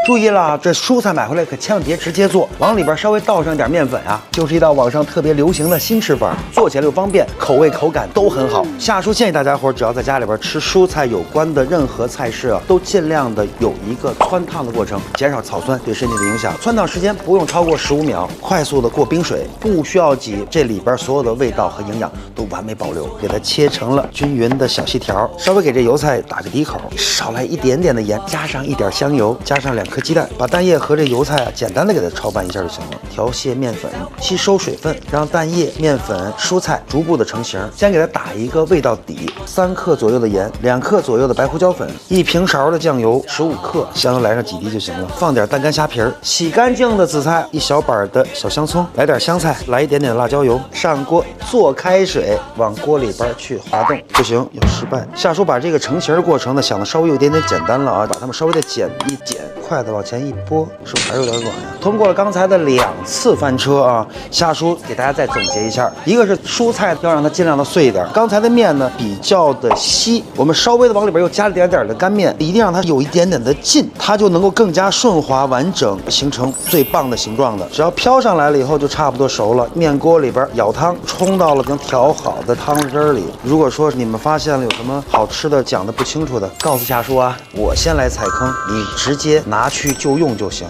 注意了，这蔬菜买回来可千万别直接做，往里边稍微倒上点面粉啊，就是一道网上特别流行的新吃法，做起来又方便，口味口感都很好。夏叔建议大家伙只要在家里边吃蔬菜有关的任何菜式啊，都尽量的有一个汆烫的过程，减少草酸对身体的影响。汆烫时间不用超过15秒，快速的过冰水，不需要挤，这里边所有的味道和营养都完美保留。给它切成了均匀的小细条，稍微给这油菜打个底口，少来一点点的盐，加上一点香油，加上2颗鸡蛋，把蛋液和这油菜啊简单的给它焯拌一下就行了。调卸面粉，吸收水分，让蛋液、面粉、蔬菜逐步的成型。先给它打一个味道底，3克左右的盐，2克左右的白胡椒粉，1平勺的酱油，15克，香油来上几滴就行了。放点蛋干虾皮儿，洗干净的紫菜，1小板的小香葱，来点香菜，来一点点辣椒油，上锅做开水，往锅里边去滑动。不行，有失败。夏叔把这个成型的过程呢想的稍微有一点点简单了啊，把它们稍微的剪一剪，筷子往前一拨，是不是还有点软呀？通过了刚才的2次翻车啊，夏叔给大家再总结一下，一个是蔬菜要让它尽量的碎一点，刚才的面呢比较的稀，我们稍微的往里边又加了点的干面，一定让它有一点点的劲，它就能够更加顺滑完整，形成最棒的形状的。只要飘上来了以后就差不多熟了，面锅里边舀汤，冲到了已经调好的汤汁里。如果说你们发现了有什么好吃的讲的不清楚的，告诉夏叔啊，我先来踩坑，你直接拿去就用就行。